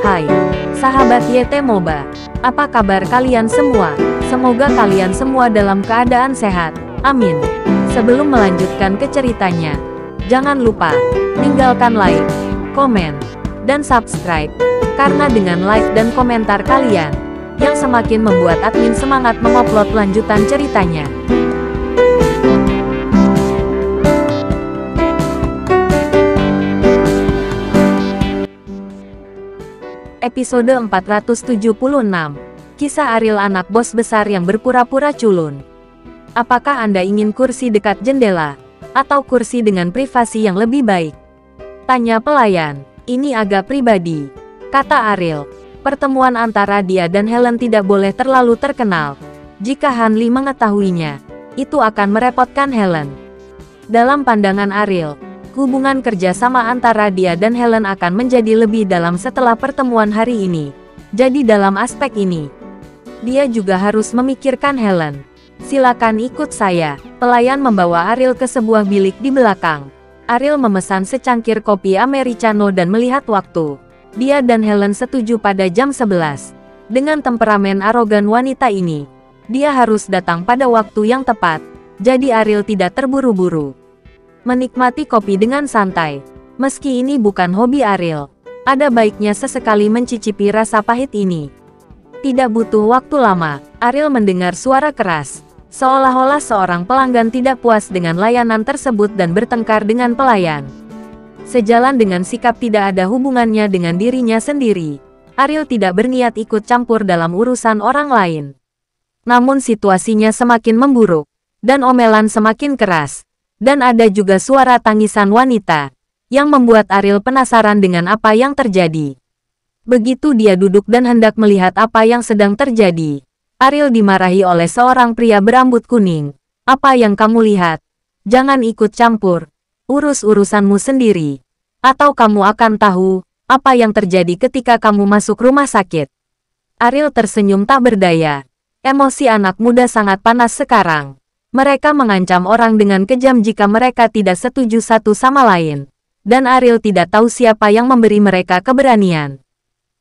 Hai, sahabat YT Moba. Apa kabar kalian semua? Semoga kalian semua dalam keadaan sehat. Amin. Sebelum melanjutkan ke ceritanya, jangan lupa tinggalkan like, komen, dan subscribe. Karena dengan like dan komentar kalian, yang semakin membuat admin semangat mengupload lanjutan ceritanya. Episode 476. Kisah Ariel, anak bos besar yang berpura-pura culun. Apakah Anda ingin kursi dekat jendela, atau kursi dengan privasi yang lebih baik? Tanya pelayan. Ini agak pribadi, kata Ariel. Pertemuan antara dia dan Helen tidak boleh terlalu terkenal. Jika Han Li mengetahuinya, itu akan merepotkan Helen. Dalam pandangan Ariel, hubungan kerjasama antara dia dan Helen akan menjadi lebih dalam setelah pertemuan hari ini. Jadi dalam aspek ini, dia juga harus memikirkan Helen. Silakan ikut saya. Pelayan membawa Ariel ke sebuah bilik di belakang. Ariel memesan secangkir kopi americano dan melihat waktu. Dia dan Helen setuju pada jam 11. Dengan temperamen arogan wanita ini, dia harus datang pada waktu yang tepat. Jadi Ariel tidak terburu-buru. Menikmati kopi dengan santai. Meski ini bukan hobi Ariel, ada baiknya sesekali mencicipi rasa pahit ini. Tidak butuh waktu lama, Ariel mendengar suara keras. Seolah-olah seorang pelanggan tidak puas dengan layanan tersebut dan bertengkar dengan pelayan. Sejalan dengan sikap tidak ada hubungannya dengan dirinya sendiri, Ariel tidak berniat ikut campur dalam urusan orang lain. Namun situasinya semakin memburuk, dan omelan semakin keras. Dan ada juga suara tangisan wanita, yang membuat Ariel penasaran dengan apa yang terjadi. Begitu dia duduk dan hendak melihat apa yang sedang terjadi, Ariel dimarahi oleh seorang pria berambut kuning. Apa yang kamu lihat? Jangan ikut campur. Urus urusanmu sendiri. Atau kamu akan tahu, apa yang terjadi ketika kamu masuk rumah sakit. Ariel tersenyum tak berdaya. Emosi anak muda sangat panas sekarang. Mereka mengancam orang dengan kejam jika mereka tidak setuju satu sama lain. Dan Ariel tidak tahu siapa yang memberi mereka keberanian.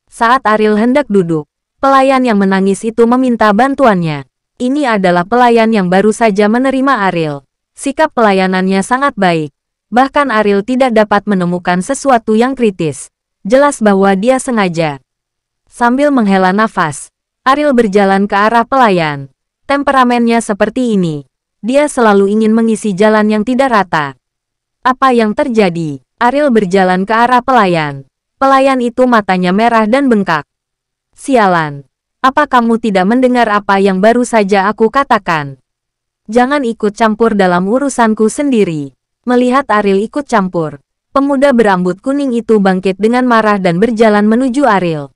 Saat Ariel hendak duduk, pelayan yang menangis itu meminta bantuannya. Ini adalah pelayan yang baru saja menerima Ariel. Sikap pelayanannya sangat baik. Bahkan Ariel tidak dapat menemukan sesuatu yang kritis. Jelas bahwa dia sengaja. Sambil menghela nafas, Ariel berjalan ke arah pelayan. Temperamennya seperti ini. Dia selalu ingin mengisi jalan yang tidak rata. Apa yang terjadi? Ariel berjalan ke arah pelayan. Pelayan itu matanya merah dan bengkak. Sialan. Apa kamu tidak mendengar apa yang baru saja aku katakan? Jangan ikut campur dalam urusanku sendiri. Melihat Ariel ikut campur, pemuda berambut kuning itu bangkit dengan marah dan berjalan menuju Ariel.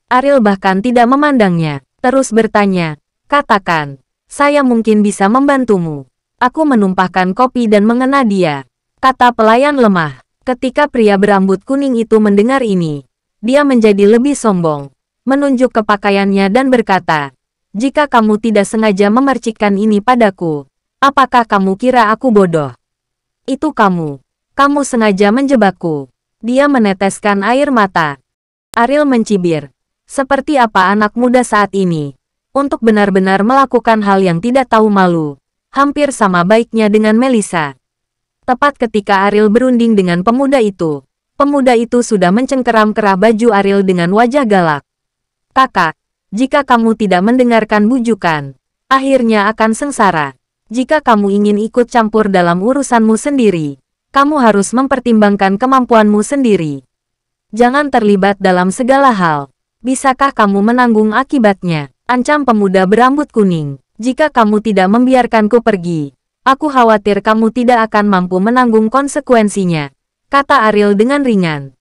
Ariel bahkan tidak memandangnya, terus bertanya, katakan. Saya mungkin bisa membantumu. Aku menumpahkan kopi dan mengena dia, kata pelayan lemah. Ketika pria berambut kuning itu mendengar ini, dia menjadi lebih sombong, menunjuk ke pakaiannya dan berkata, jika kamu tidak sengaja memercikkan ini padaku, apakah kamu kira aku bodoh? Itu kamu sengaja menjebakku. Dia meneteskan air mata. Ariel mencibir, seperti apa anak muda saat ini? Untuk benar-benar melakukan hal yang tidak tahu malu. Hampir sama baiknya dengan Melissa. Tepat ketika Ariel berunding dengan pemuda itu sudah mencengkeram kerah baju Ariel dengan wajah galak. Kakak, jika kamu tidak mendengarkan bujukan, akhirnya akan sengsara. Jika kamu ingin ikut campur dalam urusanmu sendiri, kamu harus mempertimbangkan kemampuanmu sendiri. Jangan terlibat dalam segala hal. Bisakah kamu menanggung akibatnya? Ancam pemuda berambut kuning. Jika kamu tidak membiarkanku pergi, aku khawatir kamu tidak akan mampu menanggung konsekuensinya, kata Ariel dengan ringan.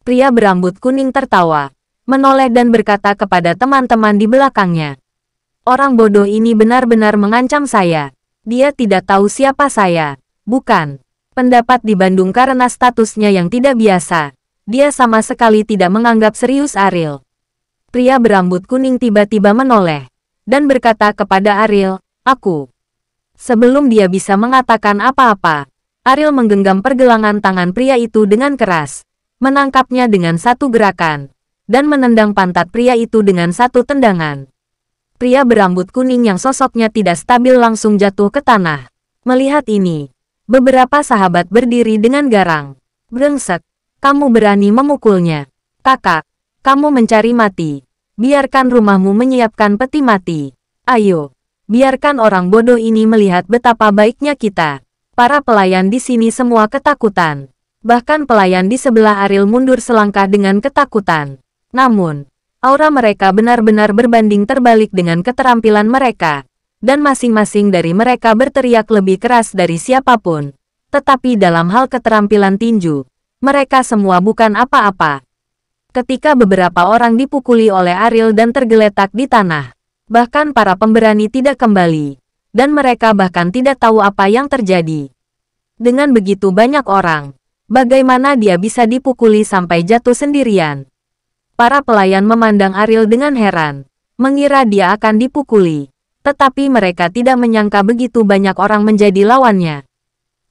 Pria berambut kuning tertawa, menoleh dan berkata kepada teman-teman di belakangnya. Orang bodoh ini benar-benar mengancam saya. Dia tidak tahu siapa saya, bukan? Pendapat di Bandung karena statusnya yang tidak biasa. Dia sama sekali tidak menganggap serius Ariel. Pria berambut kuning tiba-tiba menoleh, dan berkata kepada Ariel, aku. Sebelum dia bisa mengatakan apa-apa, Ariel menggenggam pergelangan tangan pria itu dengan keras, menangkapnya dengan satu gerakan, dan menendang pantat pria itu dengan satu tendangan. Pria berambut kuning yang sosoknya tidak stabil langsung jatuh ke tanah. Melihat ini, beberapa sahabat berdiri dengan garang. Brengsek, kamu berani memukulnya. Kakak, kamu mencari mati. Biarkan rumahmu menyiapkan peti mati. Ayo, biarkan orang bodoh ini melihat betapa baiknya kita. Para pelayan di sini semua ketakutan. Bahkan pelayan di sebelah Ariel mundur selangkah dengan ketakutan. Namun, aura mereka benar-benar berbanding terbalik dengan keterampilan mereka. Dan masing-masing dari mereka berteriak lebih keras dari siapapun. Tetapi dalam hal keterampilan tinju, mereka semua bukan apa-apa. Ketika beberapa orang dipukuli oleh Ariel dan tergeletak di tanah, bahkan para pemberani tidak kembali, dan mereka bahkan tidak tahu apa yang terjadi. Dengan begitu banyak orang, bagaimana dia bisa dipukuli sampai jatuh sendirian? Para pelayan memandang Ariel dengan heran, mengira dia akan dipukuli. Tetapi mereka tidak menyangka begitu banyak orang menjadi lawannya.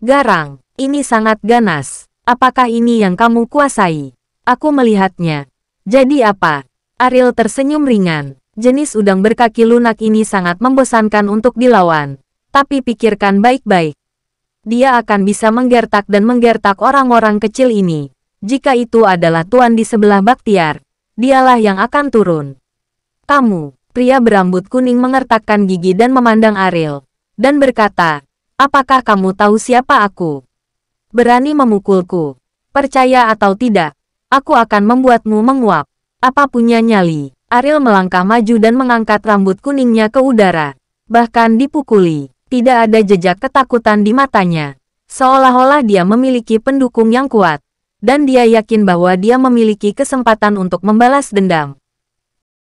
Garang, ini sangat ganas. Apakah ini yang kamu kuasai? Aku melihatnya. Jadi apa? Ariel tersenyum ringan. Jenis udang berkaki lunak ini sangat membosankan untuk dilawan. Tapi pikirkan baik-baik. Dia akan bisa menggertak dan menggertak orang-orang kecil ini. Jika itu adalah tuan di sebelah Baktiar, dialah yang akan turun. Kamu. Pria berambut kuning mengertakkan gigi dan memandang Ariel, dan berkata, apakah kamu tahu siapa aku? Berani memukulku? Percaya atau tidak, aku akan membuatmu menguap. Apa punya nyali? Ariel melangkah maju dan mengangkat rambut kuningnya ke udara. Bahkan dipukuli, tidak ada jejak ketakutan di matanya. Seolah-olah dia memiliki pendukung yang kuat, dan dia yakin bahwa dia memiliki kesempatan untuk membalas dendam.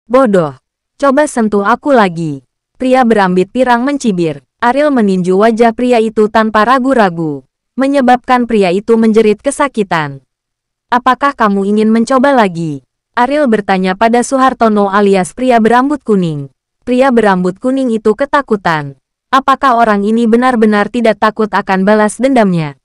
Bodoh. Coba sentuh aku lagi. Pria berambit pirang mencibir. Ariel meninju wajah pria itu tanpa ragu-ragu, menyebabkan pria itu menjerit kesakitan. Apakah kamu ingin mencoba lagi? Ariel bertanya pada Suhartono alias pria berambut kuning. Pria berambut kuning itu ketakutan. Apakah orang ini benar-benar tidak takut akan balas dendamnya?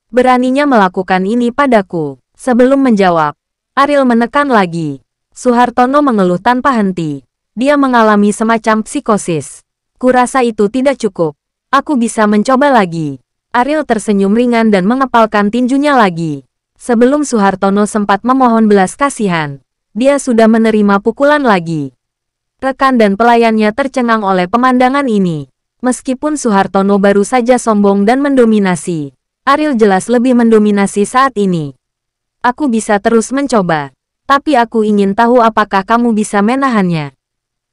Beraninya melakukan ini padaku. Sebelum menjawab, Ariel menekan lagi. Suhartono mengeluh tanpa henti. Dia mengalami semacam psikosis. Kurasa itu tidak cukup. Aku bisa mencoba lagi. Ariel tersenyum ringan dan mengepalkan tinjunya lagi. Sebelum Suhartono sempat memohon belas kasihan, dia sudah menerima pukulan lagi. Rekan dan pelayannya tercengang oleh pemandangan ini. Meskipun Suhartono baru saja sombong dan mendominasi, Ariel jelas lebih mendominasi saat ini. Aku bisa terus mencoba, tapi aku ingin tahu apakah kamu bisa menahannya.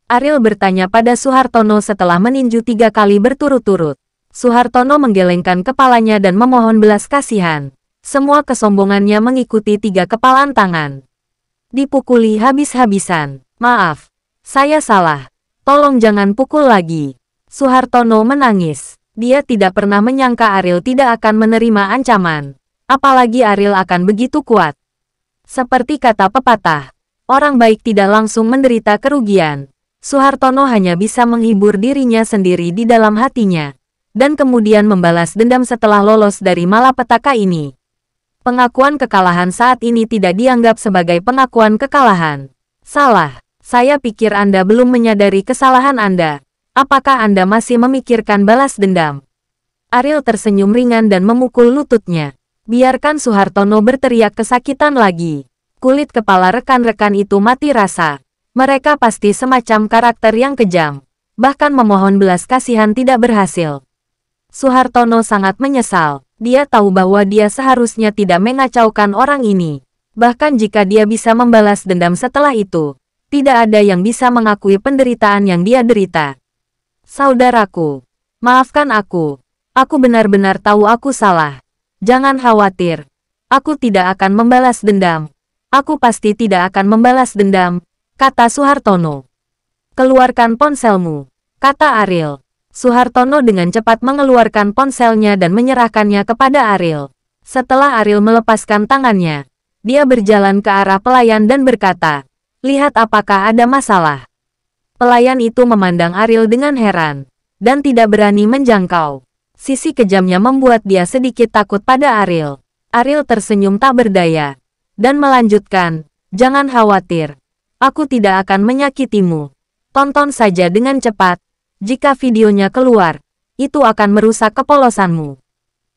Ariel bertanya pada Suhartono setelah meninju 3 kali berturut-turut. Suhartono menggelengkan kepalanya dan memohon belas kasihan. Semua kesombongannya mengikuti 3 kepalan tangan. Dipukuli habis-habisan. Maaf, saya salah. Tolong jangan pukul lagi. Suhartono menangis. Dia tidak pernah menyangka Ariel tidak akan menerima ancaman. Apalagi Ariel akan begitu kuat. Seperti kata pepatah, orang baik tidak langsung menderita kerugian. Suhartono hanya bisa menghibur dirinya sendiri di dalam hatinya, dan kemudian membalas dendam setelah lolos dari malapetaka ini. Pengakuan kekalahan saat ini tidak dianggap sebagai pengakuan kekalahan. Salah, saya pikir Anda belum menyadari kesalahan Anda. Apakah Anda masih memikirkan balas dendam? Ariel tersenyum ringan dan memukul lututnya. Biarkan Suhartono berteriak kesakitan lagi. Kulit kepala rekan-rekan itu mati rasa. Mereka pasti semacam karakter yang kejam. Bahkan memohon belas kasihan tidak berhasil. Suhartono sangat menyesal. Dia tahu bahwa dia seharusnya tidak mengacaukan orang ini. Bahkan jika dia bisa membalas dendam setelah itu, tidak ada yang bisa mengakui penderitaan yang dia derita. Saudaraku, maafkan aku. Aku benar-benar tahu aku salah. Jangan khawatir. Aku tidak akan membalas dendam. Aku pasti tidak akan membalas dendam, kata Suhartono. Keluarkan ponselmu, kata Ariel. Suhartono dengan cepat mengeluarkan ponselnya dan menyerahkannya kepada Ariel. Setelah Ariel melepaskan tangannya, dia berjalan ke arah pelayan dan berkata, lihat apakah ada masalah. Pelayan itu memandang Ariel dengan heran, dan tidak berani menjangkau. Sisi kejamnya membuat dia sedikit takut pada Ariel. Ariel tersenyum tak berdaya, dan melanjutkan, Jangan khawatir. Aku tidak akan menyakitimu. Tonton saja dengan cepat. Jika videonya keluar, itu akan merusak kepolosanmu.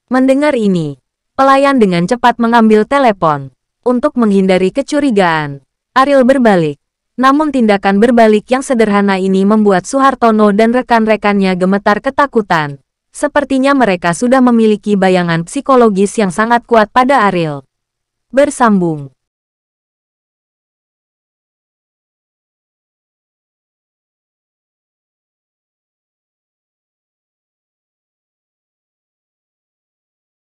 Mendengar ini, pelayan dengan cepat mengambil telepon. Untuk menghindari kecurigaan, Ariel berbalik. Namun tindakan berbalik yang sederhana ini membuat Suhartono dan rekan-rekannya gemetar ketakutan. Sepertinya mereka sudah memiliki bayangan psikologis yang sangat kuat pada Ariel. Bersambung.